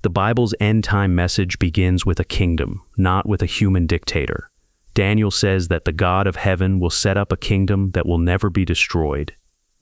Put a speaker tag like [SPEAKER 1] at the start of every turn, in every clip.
[SPEAKER 1] The Bible's end-time message begins with a kingdom, not with a human dictator. Daniel says that the God of heaven will set up a kingdom that will never be destroyed.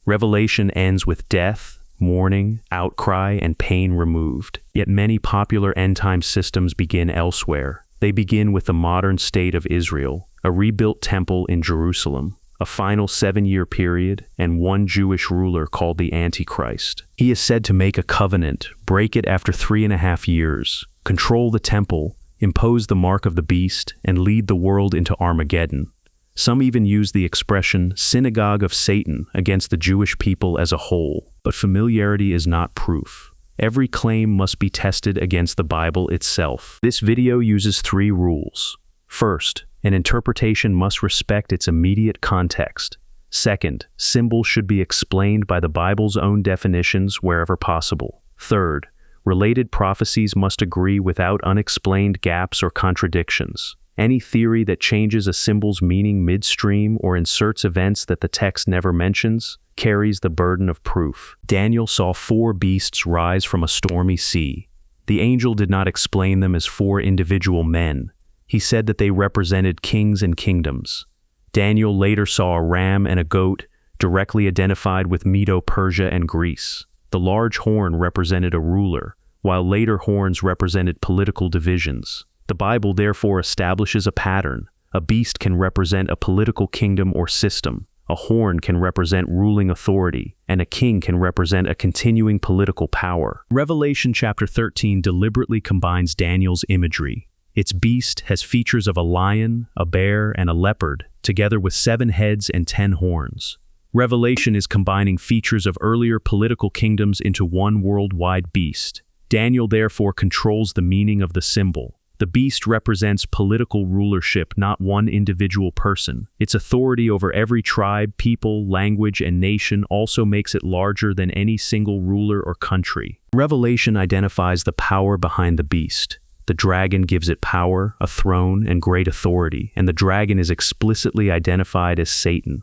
[SPEAKER 1] Revelation ends with death, mourning, outcry, and pain removed. Yet many popular end-time systems begin elsewhere. They begin with the modern state of Israel, a rebuilt temple in Jerusalem, a final 7-year period, and one Jewish ruler called the Antichrist. He is said to make a covenant, break it after 3.5 years, control the temple, impose the mark of the beast, and lead the world into Armageddon. Some even use the expression synagogue of Satan against the Jewish people as a whole, but familiarity is not proof. Every claim must be tested against the Bible itself. This video uses 3 rules. First, an interpretation must respect its immediate context. Second, symbols should be explained by the Bible's own definitions wherever possible. Third, related prophecies must agree without unexplained gaps or contradictions. Any theory that changes a symbol's meaning midstream or inserts events that the text never mentions carries the burden of proof. Daniel saw 4 beasts rise from a stormy sea. The angel did not explain them as 4 individual men. He said that they represented kings and kingdoms. Daniel later saw a ram and a goat directly identified with Medo-Persia and Greece. The large horn represented a ruler, while later horns represented political divisions. The Bible therefore establishes a pattern. A beast can represent a political kingdom or system. A horn can represent ruling authority, and a king can represent a continuing political power. Revelation chapter 13 deliberately combines Daniel's imagery. Its beast has features of a lion, a bear, and a leopard, together with 7 heads and 10 horns. Revelation is combining features of earlier political kingdoms into one worldwide beast. Daniel therefore controls the meaning of the symbol. The beast represents political rulership, not one individual person. Its authority over every tribe, people, language, and nation also makes it larger than any single ruler or country. Revelation identifies the power behind the beast. The dragon gives it power, a throne, and great authority, and the dragon is explicitly identified as Satan.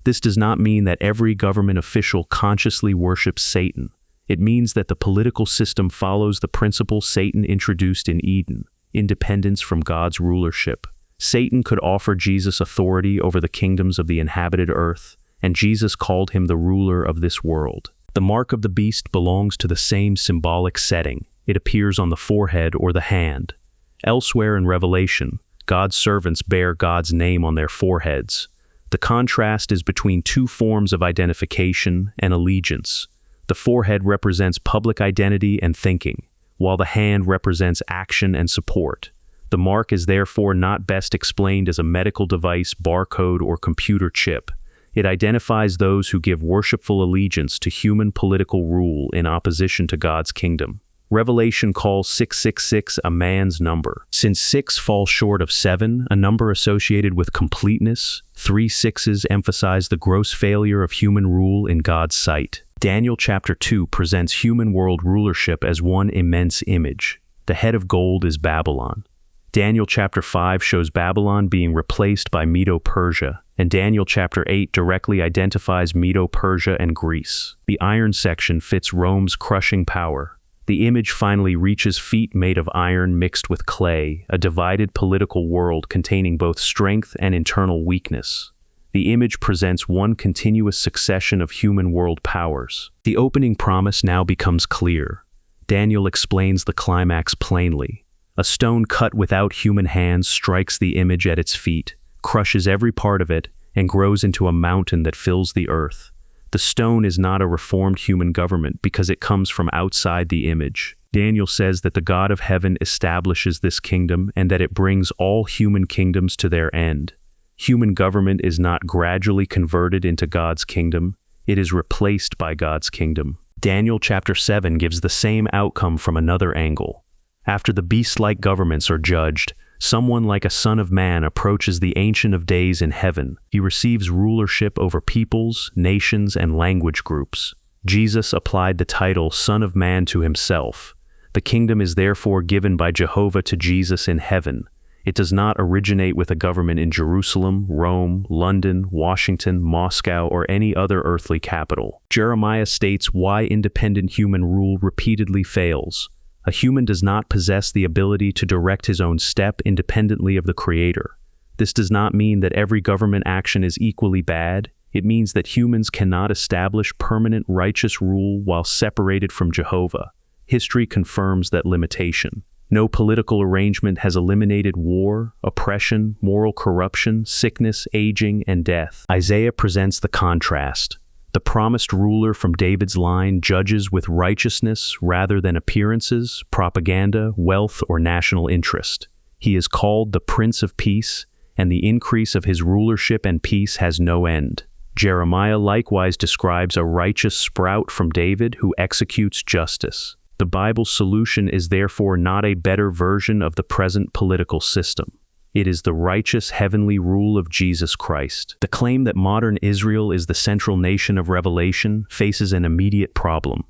[SPEAKER 1] This does not mean that every government official consciously worships Satan. It means that the political system follows the principle Satan introduced in Eden: independence from God's rulership. Satan could offer Jesus authority over the kingdoms of the inhabited earth, and Jesus called him the ruler of this world. The mark of the beast belongs to the same symbolic setting. It appears on the forehead or the hand. Elsewhere in Revelation, God's servants bear God's name on their foreheads. The contrast is between 2 forms of identification and allegiance. The forehead represents public identity and thinking, while the hand represents action and support. The mark is therefore not best explained as a medical device, barcode, or computer chip. It identifies those who give worshipful allegiance to human political rule in opposition to God's kingdom. Revelation calls 666 a man's number. Since 6 falls short of 7, a number associated with completeness, 3 6s emphasize the gross failure of human rule in God's sight. Daniel chapter 2 presents human world rulership as one immense image. The head of gold is Babylon. Daniel chapter 5 shows Babylon being replaced by Medo-Persia, and Daniel chapter 8 directly identifies Medo-Persia and Greece. The iron section fits Rome's crushing power. The image finally reaches feet made of iron mixed with clay, a divided political world containing both strength and internal weakness. The image presents one continuous succession of human world powers. The opening promise now becomes clear. Daniel explains the climax plainly. A stone cut without human hands strikes the image at its feet, crushes every part of it, and grows into a mountain that fills the earth. The stone is not a reformed human government because it comes from outside the image. Daniel says that the God of heaven establishes this kingdom and that it brings all human kingdoms to their end. Human government is not gradually converted into God's kingdom, it is replaced by God's kingdom. Daniel chapter 7 gives the same outcome from another angle. After the beast-like governments are judged, someone like a son of man approaches the Ancient of Days in heaven. He receives rulership over peoples, nations, and language groups. Jesus applied the title Son of Man to himself. The kingdom is therefore given by Jehovah to Jesus in heaven. It does not originate with a government in Jerusalem, Rome, London, Washington, Moscow, or any other earthly capital. Jeremiah states why independent human rule repeatedly fails. A human does not possess the ability to direct his own step independently of the Creator. This does not mean that every government action is equally bad. It means that humans cannot establish permanent righteous rule while separated from Jehovah. History confirms that limitation. No political arrangement has eliminated war, oppression, moral corruption, sickness, aging, and death. Isaiah presents the contrast. The promised ruler from David's line judges with righteousness rather than appearances, propaganda, wealth, or national interest. He is called the Prince of Peace, and the increase of his rulership and peace has no end. Jeremiah likewise describes a righteous sprout from David who executes justice. The Bible's solution is therefore not a better version of the present political system. It is the righteous heavenly rule of Jesus Christ. The claim that modern Israel is the central nation of Revelation faces an immediate problem.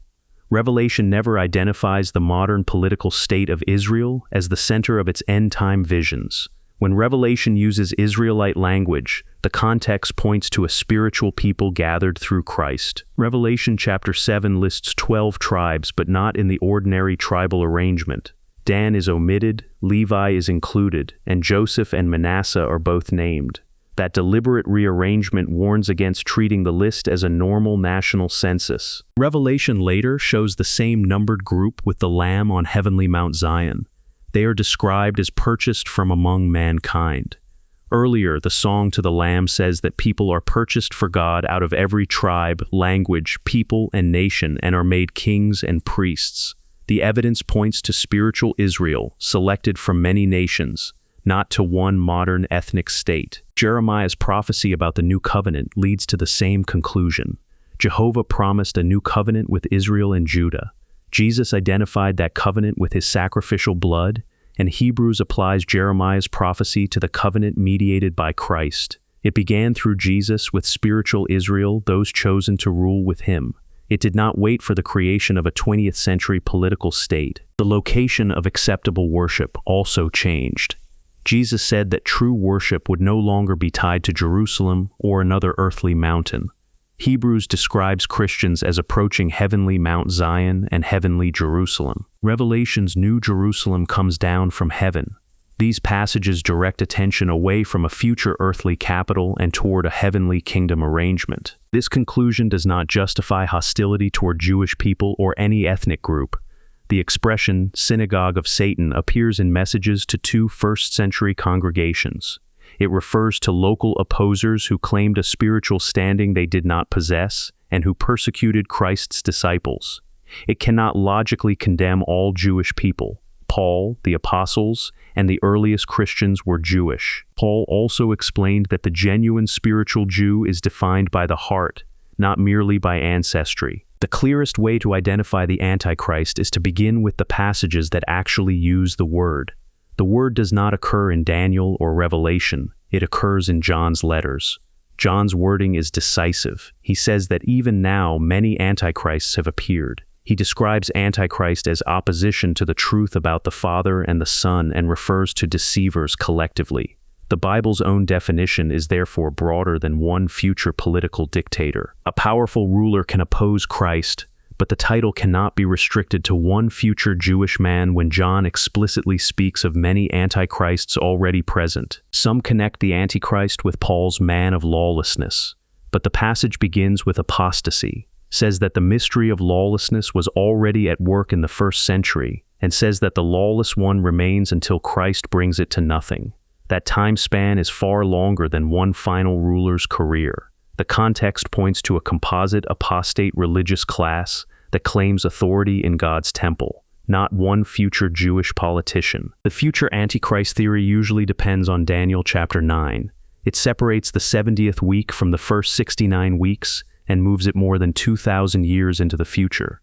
[SPEAKER 1] Revelation never identifies the modern political state of Israel as the center of its end-time visions. When Revelation uses Israelite language, the context points to a spiritual people gathered through Christ. Revelation chapter 7 lists 12 tribes, but not in the ordinary tribal arrangement. Dan is omitted, Levi is included, and Joseph and Manasseh are both named. That deliberate rearrangement warns against treating the list as a normal national census. Revelation later shows the same numbered group with the Lamb on heavenly Mount Zion. They are described as purchased from among mankind. Earlier, the song to the Lamb says that people are purchased for God out of every tribe, language, people, and nation, and are made kings and priests. The evidence points to spiritual Israel, selected from many nations, not to one modern ethnic state. Jeremiah's prophecy about the new covenant leads to the same conclusion. Jehovah promised a new covenant with Israel and Judah. Jesus identified that covenant with his sacrificial blood, and Hebrews applies Jeremiah's prophecy to the covenant mediated by Christ. It began through Jesus with spiritual Israel, those chosen to rule with him. It did not wait for the creation of a 20th century political state. The location of acceptable worship also changed. Jesus said that true worship would no longer be tied to Jerusalem or another earthly mountain. Hebrews describes Christians as approaching heavenly Mount Zion and heavenly Jerusalem. Revelation's New Jerusalem comes down from heaven. These passages direct attention away from a future earthly capital and toward a heavenly kingdom arrangement. This conclusion does not justify hostility toward Jewish people or any ethnic group. The expression synagogue of Satan appears in messages to two first-century congregations. It refers to local opposers who claimed a spiritual standing they did not possess and who persecuted Christ's disciples. It cannot logically condemn all Jewish people. Paul, the apostles, and the earliest Christians were Jewish. Paul also explained that the genuine spiritual Jew is defined by the heart, not merely by ancestry. The clearest way to identify the Antichrist is to begin with the passages that actually use the word. The word does not occur in Daniel or Revelation. It occurs in John's letters. John's wording is decisive. He says that even now many antichrists have appeared. He describes Antichrist as opposition to the truth about the Father and the Son and refers to deceivers collectively. The Bible's own definition is therefore broader than one future political dictator. A powerful ruler can oppose Christ, but the title cannot be restricted to one future Jewish man when John explicitly speaks of many antichrists already present. Some connect the Antichrist with Paul's man of lawlessness, but the passage begins with apostasy, says that the mystery of lawlessness was already at work in the first century, and says that the lawless one remains until Christ brings it to nothing. That time span is far longer than one final ruler's career. The context points to a composite apostate religious class that claims authority in God's temple, not one future Jewish politician. The future Antichrist theory usually depends on Daniel chapter 9. It separates the 70th week from the first 69 weeks and moves it more than 2,000 years into the future.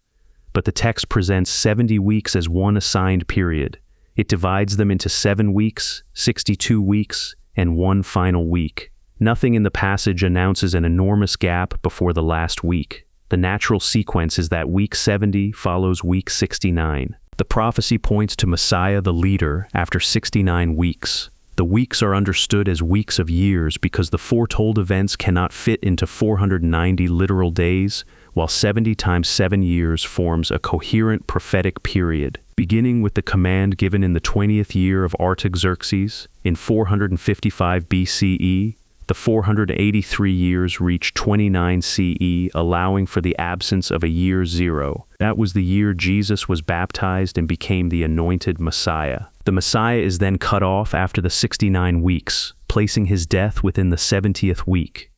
[SPEAKER 1] But the text presents 70 weeks as one assigned period. It divides them into 7 weeks, 62 weeks, and one final week. Nothing in the passage announces an enormous gap before the last week. The natural sequence is that week 70 follows week 69. The prophecy points to Messiah the leader after 69 weeks. The weeks are understood as weeks of years because the foretold events cannot fit into 490 literal days, while 70 times 7 years forms a coherent prophetic period. beginning with the command given in the 20th year of Artaxerxes in 455 BCE. The 483 years reached 29 CE, allowing for the absence of a year zero. That was the year Jesus was baptized and became the anointed Messiah. The Messiah is then cut off after the 69 weeks, placing his death within the 70th week.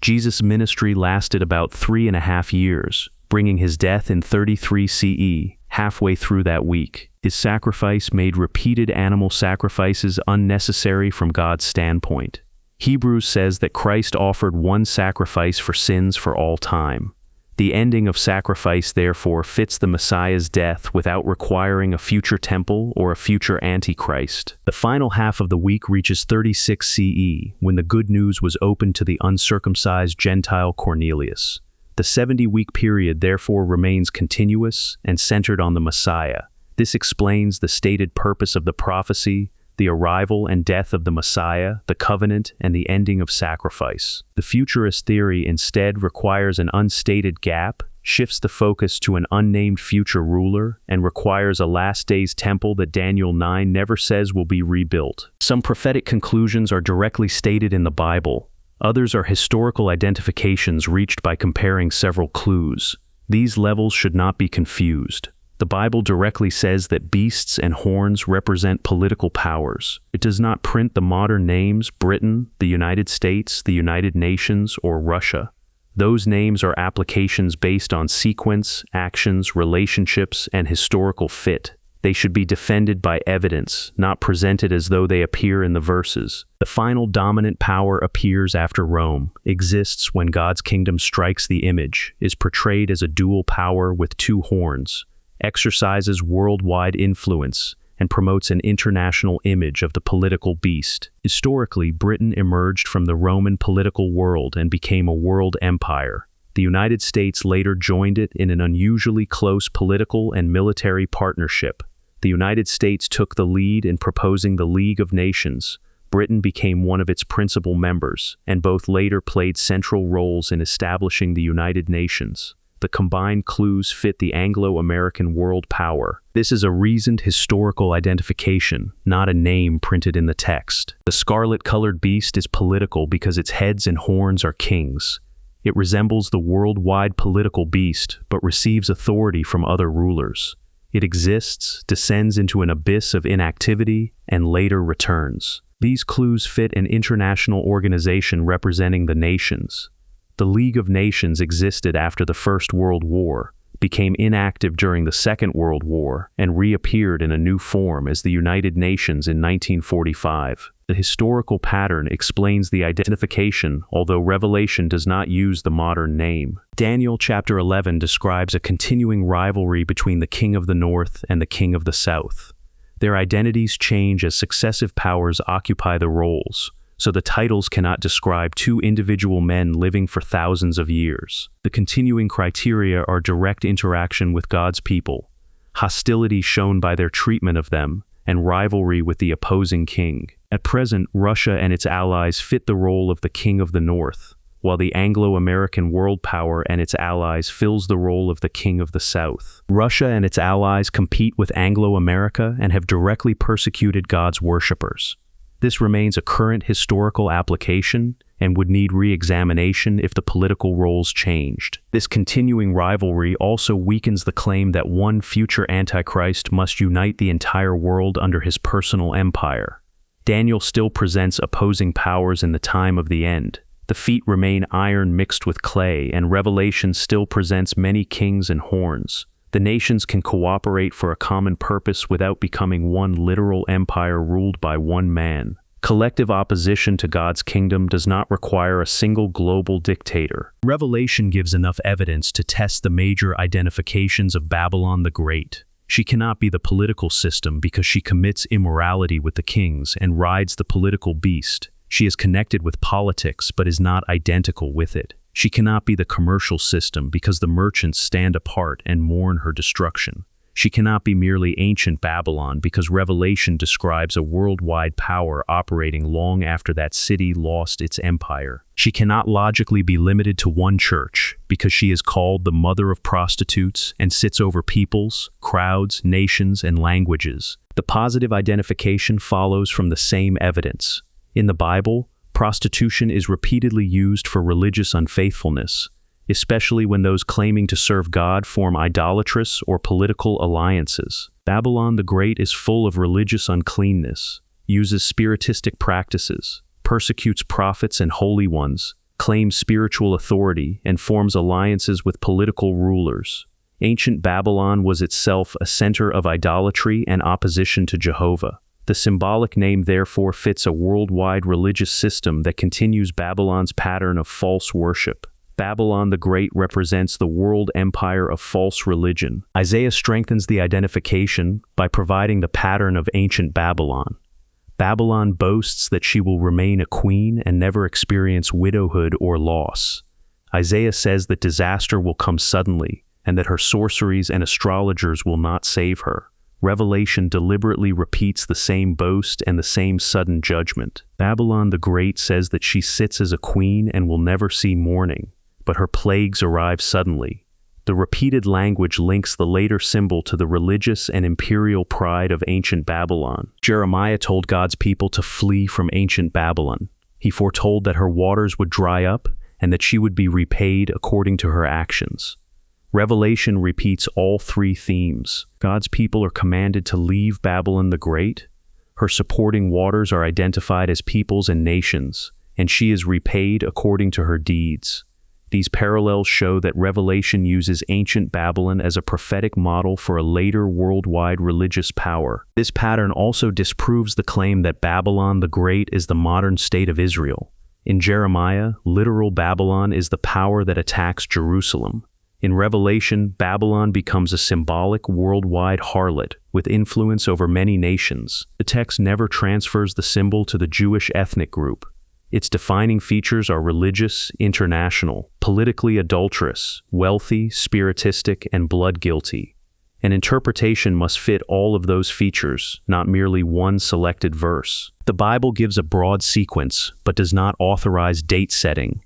[SPEAKER 1] Jesus' ministry lasted about 3.5 years, bringing his death in 33 CE, halfway through that week. His sacrifice made repeated animal sacrifices unnecessary from God's standpoint. Hebrews says that Christ offered one sacrifice for sins for all time. The ending of sacrifice therefore fits the Messiah's death without requiring a future temple or a future Antichrist. The final half of the week reaches 36 CE, when the good news was opened to the uncircumcised Gentile Cornelius. The 70-week period therefore remains continuous and centered on the Messiah. This explains the stated purpose of the prophecy, the arrival and death of the Messiah, the covenant, and the ending of sacrifice. The futurist theory instead requires an unstated gap, shifts the focus to an unnamed future ruler, and requires a last days temple that Daniel 9 never says will be rebuilt. Some prophetic conclusions are directly stated in the Bible. Others are historical identifications reached by comparing several clues. These levels should not be confused. The Bible directly says that beasts and horns represent political powers. It does not print the modern names Britain, the United States, the United Nations, or Russia. Those names are applications based on sequence, actions, relationships, and historical fit. They should be defended by evidence, not presented as though they appear in the verses. The final dominant power appears after Rome, exists when God's kingdom strikes the image, is portrayed as a dual power with two horns, exercises worldwide influence, and promotes an international image of the political beast. Historically, Britain emerged from the Roman political world and became a world empire. The United States later joined it in an unusually close political and military partnership. The United States took the lead in proposing the League of Nations. Britain became one of its principal members, and both later played central roles in establishing the United Nations. The combined clues fit the Anglo-American World Power. This is a reasoned historical identification, not a name printed in the text. The scarlet-colored beast is political because its heads and horns are kings. It resembles the worldwide political beast, but receives authority from other rulers. It exists, descends into an abyss of inactivity, and later returns. These clues fit an international organization representing the nations. The League of Nations existed after the First World War, became inactive during the Second World War, and reappeared in a new form as the United Nations in 1945. The historical pattern explains the identification, although Revelation does not use the modern name. Daniel chapter 11 describes a continuing rivalry between the King of the North and the King of the South. Their identities change as successive powers occupy the roles, so the titles cannot describe two individual men living for thousands of years. The continuing criteria are direct interaction with God's people, hostility shown by their treatment of them, and rivalry with the opposing king. At present, Russia and its allies fit the role of the King of the North, while the Anglo-American World Power and its allies fills the role of the King of the South. Russia and its allies compete with Anglo-America and have directly persecuted God's worshippers. This remains a current historical application and would need re-examination if the political roles changed. This continuing rivalry also weakens the claim that one future Antichrist must unite the entire world under his personal empire. Daniel still presents opposing powers in the time of the end. The feet remain iron mixed with clay, and Revelation still presents many kings and horns. The nations can cooperate for a common purpose without becoming one literal empire ruled by one man. Collective opposition to God's kingdom does not require a single global dictator. Revelation gives enough evidence to test the major identifications of Babylon the Great. She cannot be the political system because she commits immorality with the kings and rides the political beast. She is connected with politics but is not identical with it. She cannot be the commercial system because the merchants stand apart and mourn her destruction. She cannot be merely ancient Babylon because Revelation describes a worldwide power operating long after that city lost its empire. She cannot logically be limited to one church because she is called the mother of prostitutes and sits over peoples, crowds, nations, and languages. The positive identification follows from the same evidence. In the Bible, prostitution is repeatedly used for religious unfaithfulness, especially when those claiming to serve God form idolatrous or political alliances. Babylon the Great is full of religious uncleanness, uses spiritistic practices, persecutes prophets and holy ones, claims spiritual authority, and forms alliances with political rulers. Ancient Babylon was itself a center of idolatry and opposition to Jehovah. The symbolic name therefore fits a worldwide religious system that continues Babylon's pattern of false worship. Babylon the Great represents the world empire of false religion. Isaiah strengthens the identification by providing the pattern of ancient Babylon. Babylon boasts that she will remain a queen and never experience widowhood or loss. Isaiah says that disaster will come suddenly and that her sorceries and astrologers will not save her. Revelation deliberately repeats the same boast and the same sudden judgment. Babylon the Great says that she sits as a queen and will never see mourning, but her plagues arrive suddenly. The repeated language links the later symbol to the religious and imperial pride of ancient Babylon. Jeremiah told God's people to flee from ancient Babylon. He foretold that her waters would dry up and that she would be repaid according to her actions. Revelation repeats all three themes. God's people are commanded to leave Babylon the Great. Her supporting waters are identified as peoples and nations, and she is repaid according to her deeds. These parallels show that Revelation uses ancient Babylon as a prophetic model for a later worldwide religious power. This pattern also disproves the claim that Babylon the Great is the modern state of Israel. In Jeremiah, literal Babylon is the power that attacks Jerusalem. In Revelation, Babylon becomes a symbolic worldwide harlot with influence over many nations. The text never transfers the symbol to the Jewish ethnic group. Its defining features are religious, international, politically adulterous, wealthy, spiritistic, and blood-guilty. An interpretation must fit all of those features, not merely one selected verse. The Bible gives a broad sequence, but does not authorize date setting.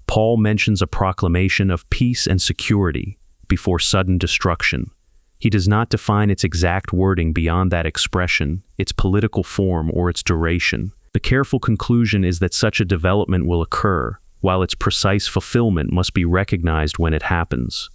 [SPEAKER 1] Paul mentions a proclamation of peace and security before sudden destruction. He does not define its exact wording beyond that expression, its political form, or its duration. The careful conclusion is that such a development will occur, while its precise fulfillment must be recognized when it happens.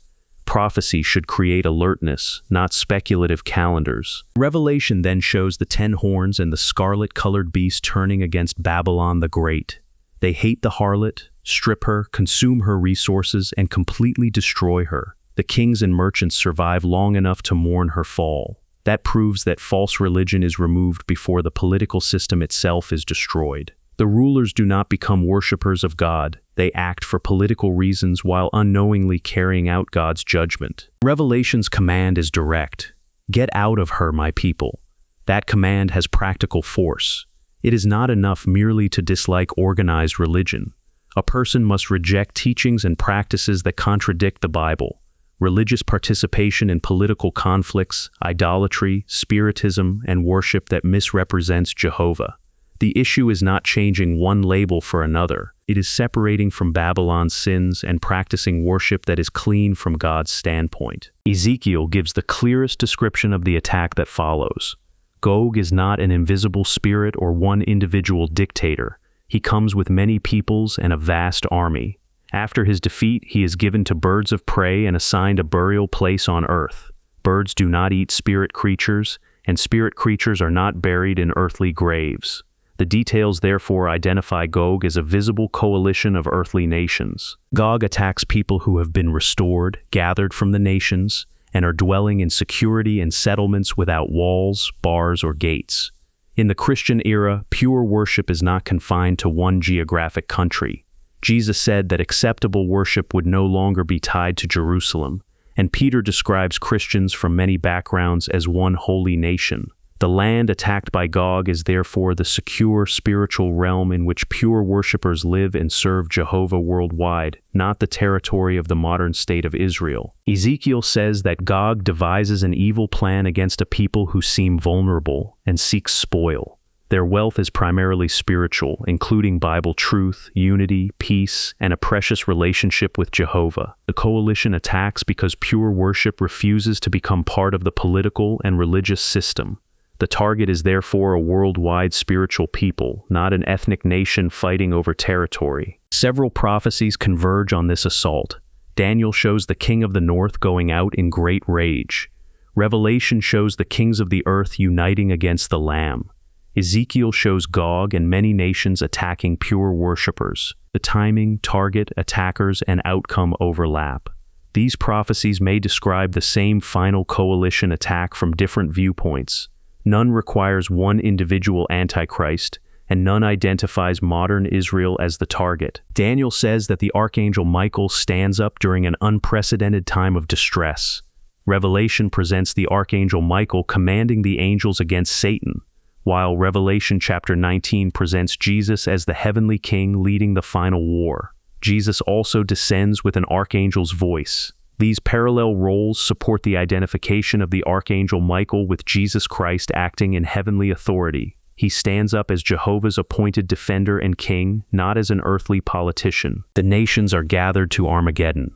[SPEAKER 1] Prophecy should create alertness, not speculative calendars. Revelation then shows the 10 horns and the scarlet-colored beast turning against Babylon the Great. They hate the harlot, strip her, consume her resources, and completely destroy her. The kings and merchants survive long enough to mourn her fall. That proves that false religion is removed before the political system itself is destroyed. The rulers do not become worshippers of God. They act for political reasons while unknowingly carrying out God's judgment. Revelation's command is direct. Get out of her, my people. That command has practical force. It is not enough merely to dislike organized religion. A person must reject teachings and practices that contradict the Bible. Religious participation in political conflicts, idolatry, spiritism, and worship that misrepresents Jehovah. The issue is not changing one label for another. It is separating from Babylon's sins and practicing worship that is clean from God's standpoint. Ezekiel gives the clearest description of the attack that follows. Gog is not an invisible spirit or one individual dictator. He comes with many peoples and a vast army. After his defeat, he is given to birds of prey and assigned a burial place on earth. Birds do not eat spirit creatures, and spirit creatures are not buried in earthly graves. The details therefore identify Gog as a visible coalition of earthly nations. Gog attacks people who have been restored, gathered from the nations, and are dwelling in security in settlements without walls, bars, or gates. In the Christian era, pure worship is not confined to one geographic country. Jesus said that acceptable worship would no longer be tied to Jerusalem, and Peter describes Christians from many backgrounds as one holy nation. The land attacked by Gog is therefore the secure spiritual realm in which pure worshippers live and serve Jehovah worldwide, not the territory of the modern state of Israel. Ezekiel says that Gog devises an evil plan against a people who seem vulnerable and seeks spoil. Their wealth is primarily spiritual, including Bible truth, unity, peace, and a precious relationship with Jehovah. The coalition attacks because pure worship refuses to become part of the political and religious system. The target is therefore a worldwide spiritual people, not an ethnic nation fighting over territory. Several prophecies converge on this assault. Daniel shows the king of the north going out in great rage. Revelation shows the kings of the earth uniting against the Lamb. Ezekiel shows Gog and many nations attacking pure worshippers. The timing, target, attackers, and outcome overlap. These prophecies may describe the same final coalition attack from different viewpoints. None requires one individual Antichrist, and none identifies modern Israel as the target. Daniel says that the archangel Michael stands up during an unprecedented time of distress. Revelation presents the archangel Michael commanding the angels against Satan, while Revelation chapter 19 presents Jesus as the heavenly king leading the final war. Jesus also descends with an archangel's voice. These parallel roles support the identification of the archangel Michael with Jesus Christ acting in heavenly authority. He stands up as Jehovah's appointed defender and king, not as an earthly politician. The nations are gathered to Armageddon.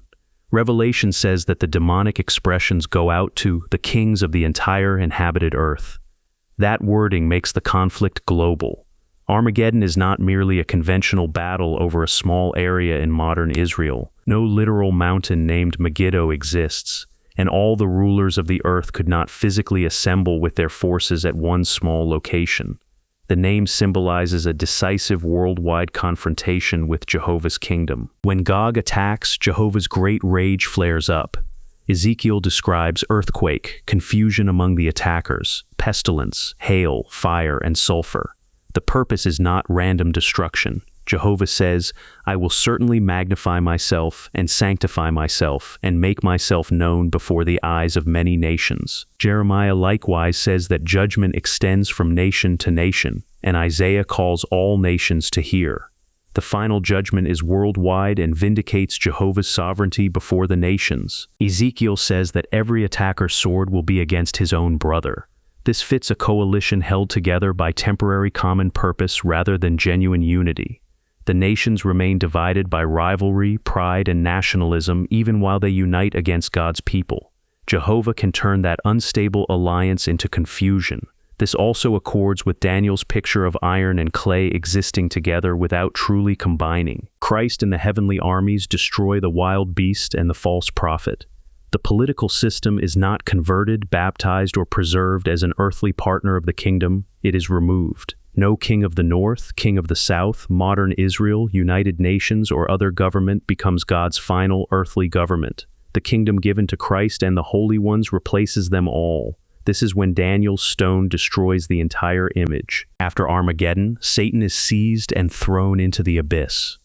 [SPEAKER 1] Revelation says that the demonic expressions go out to the kings of the entire inhabited earth. That wording makes the conflict global. Armageddon is not merely a conventional battle over a small area in modern Israel. No literal mountain named Megiddo exists, and all the rulers of the earth could not physically assemble with their forces at one small location. The name symbolizes a decisive worldwide confrontation with Jehovah's kingdom. When Gog attacks, Jehovah's great rage flares up. Ezekiel describes earthquake, confusion among the attackers, pestilence, hail, fire, and sulfur. The purpose is not random destruction. Jehovah says, "I will certainly magnify myself and sanctify myself and make myself known before the eyes of many nations." Jeremiah likewise says that judgment extends from nation to nation, and Isaiah calls all nations to hear. The final judgment is worldwide and vindicates Jehovah's sovereignty before the nations. Ezekiel says that every attacker's sword will be against his own brother. This fits a coalition held together by temporary common purpose rather than genuine unity. The nations remain divided by rivalry, pride, and nationalism even while they unite against God's people. Jehovah can turn that unstable alliance into confusion. This also accords with Daniel's picture of iron and clay existing together without truly combining. Christ and the heavenly armies destroy the wild beast and the false prophet. The political system is not converted, baptized, or preserved as an earthly partner of the kingdom. It is removed. No king of the north, king of the south, modern Israel, United Nations, or other government becomes God's final earthly government. The kingdom given to Christ and the holy ones replaces them all. This is when Daniel's stone destroys the entire image. After Armageddon, Satan is seized and thrown into the abyss.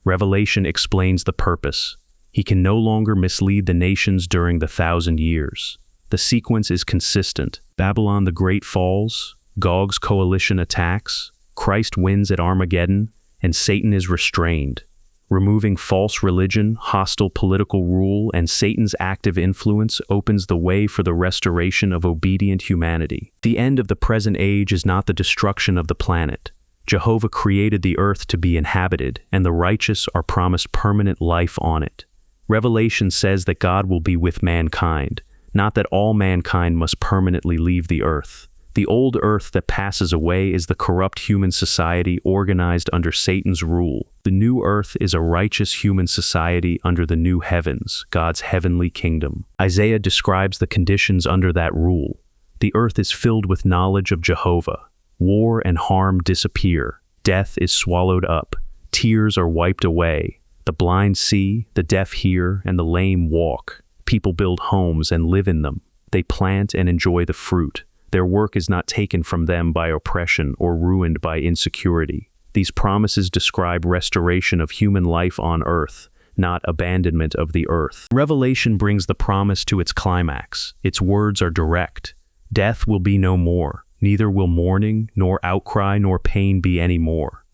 [SPEAKER 1] Revelation explains the purpose. He can no longer mislead the nations during the 1,000 years. The sequence is consistent. Babylon the Great falls, Gog's coalition attacks, Christ wins at Armageddon, and Satan is restrained. Removing false religion, hostile political rule, and Satan's active influence opens the way for the restoration of obedient humanity. The end of the present age is not the destruction of the planet. Jehovah created the earth to be inhabited, and the righteous are promised permanent life on it. Revelation says that God will be with mankind, not that all mankind must permanently leave the earth. The old earth that passes away is the corrupt human society organized under Satan's rule. The new earth is a righteous human society under the new heavens, God's heavenly kingdom. Isaiah describes the conditions under that rule. The earth is filled with knowledge of Jehovah. War and harm disappear. Death is swallowed up. Tears are wiped away. The blind see, the deaf hear, and the lame walk. People build homes and live in them. They plant and enjoy the fruit. Their work is not taken from them by oppression or ruined by insecurity. These promises describe restoration of human life on earth, not abandonment of the earth. Revelation brings the promise to its climax. Its words are direct. Death will be no more. neither will mourning, nor outcry, nor pain be any more.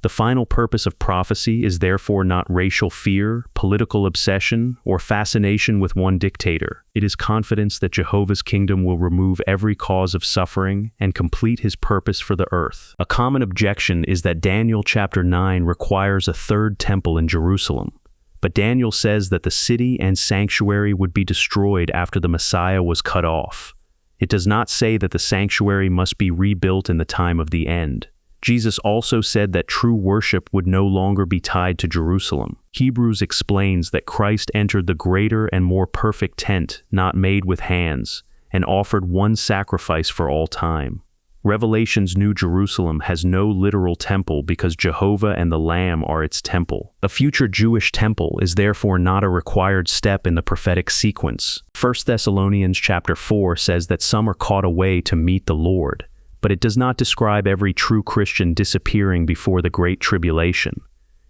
[SPEAKER 1] The final purpose of prophecy is therefore not racial fear, political obsession, or fascination with one dictator. It is confidence that Jehovah's kingdom will remove every cause of suffering and complete his purpose for the earth. A common objection is that Daniel chapter 9 requires a third temple in Jerusalem. But Daniel says that the city and sanctuary would be destroyed after the Messiah was cut off. It does not say that the sanctuary must be rebuilt in the time of the end. Jesus also said that true worship would no longer be tied to Jerusalem. Hebrews explains that Christ entered the greater and more perfect tent, not made with hands, and offered one sacrifice for all time. Revelation's New Jerusalem has no literal temple because Jehovah and the Lamb are its temple. A future Jewish temple is therefore not a required step in the prophetic sequence. 1 Thessalonians chapter 4 says that some are caught away to meet the Lord, but it does not describe every true Christian disappearing before the Great Tribulation.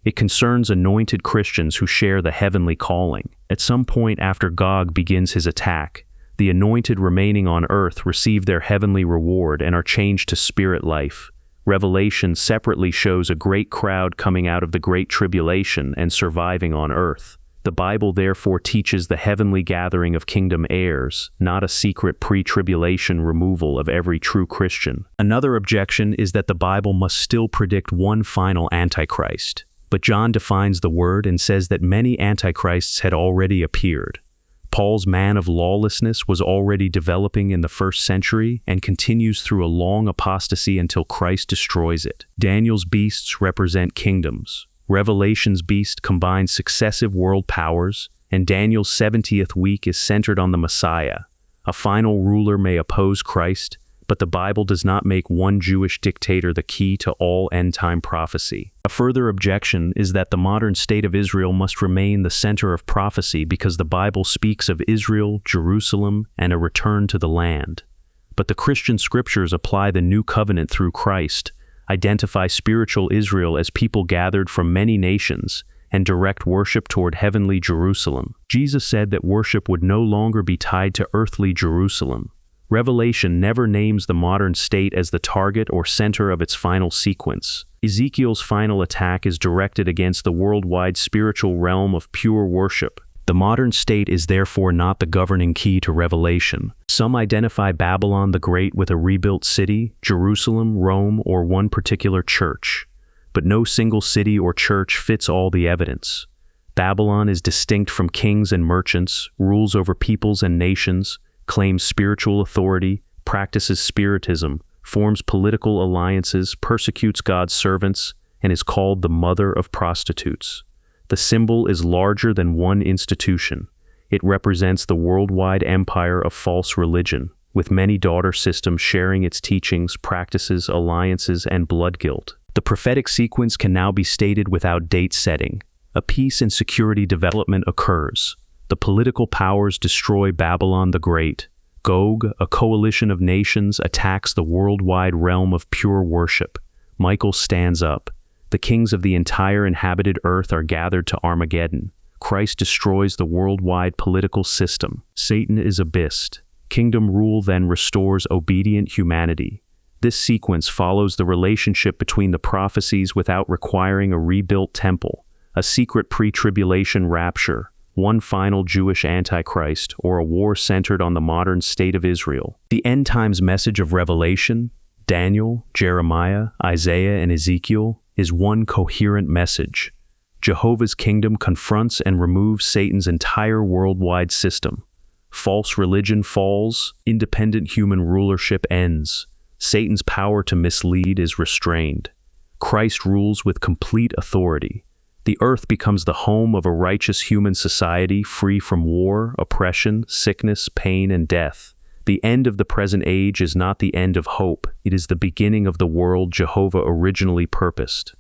[SPEAKER 1] It concerns anointed Christians who share the heavenly calling. At some point after Gog begins his attack, the anointed remaining on earth receive their heavenly reward and are changed to spirit life. Revelation separately shows a great crowd coming out of the Great Tribulation and surviving on earth. The Bible therefore teaches the heavenly gathering of kingdom heirs, not a secret pre-tribulation removal of every true Christian. Another objection is that the Bible must still predict one final Antichrist. But John defines the word and says that many Antichrists had already appeared. Paul's man of lawlessness was already developing in the first century and continues through a long apostasy until Christ destroys it. Daniel's beasts represent kingdoms. Revelation's beast combines successive world powers, and Daniel's 70th week is centered on the Messiah. A final ruler may oppose Christ, but the Bible does not make one Jewish dictator the key to all end-time prophecy. A further objection is that the modern state of Israel must remain the center of prophecy because the Bible speaks of Israel, Jerusalem, and a return to the land. But the Christian scriptures apply the new covenant through Christ, identify spiritual Israel as people gathered from many nations, and direct worship toward heavenly Jerusalem. Jesus said that worship would no longer be tied to earthly Jerusalem. Revelation never names the modern state as the target or center of its final sequence. Ezekiel's final attack is directed against the worldwide spiritual realm of pure worship. The modern state is therefore not the governing key to Revelation. Some identify Babylon the Great with a rebuilt city, Jerusalem, Rome, or one particular church. But no single city or church fits all the evidence. Babylon is distinct from kings and merchants, rules over peoples and nations, claims spiritual authority, practices spiritism, forms political alliances, persecutes God's servants, and is called the mother of prostitutes. The symbol is larger than one institution. It represents the worldwide empire of false religion, with many daughter systems sharing its teachings, practices, alliances, and blood guilt. The prophetic sequence can now be stated without date setting. A peace and security development occurs. The political powers destroy Babylon the Great. Gog, a coalition of nations, attacks the worldwide realm of pure worship. Michael stands up. The kings of the entire inhabited earth are gathered to Armageddon. Christ destroys the worldwide political system. Satan is abyssed. Kingdom rule then restores obedient humanity. This sequence follows the relationship between the prophecies without requiring a rebuilt temple, a secret pre-tribulation rapture, one final Jewish Antichrist, or a war centered on the modern state of Israel. The end times message of Revelation, Daniel, Jeremiah, Isaiah, and Ezekiel is one coherent message. Jehovah's kingdom confronts and removes Satan's entire worldwide system. False religion falls, independent human rulership ends. Satan's power to mislead is restrained. Christ rules with complete authority. The earth becomes the home of a righteous human society free from war, oppression, sickness, pain, and death. The end of the present age is not the end of hope. It is the beginning of the world Jehovah originally purposed.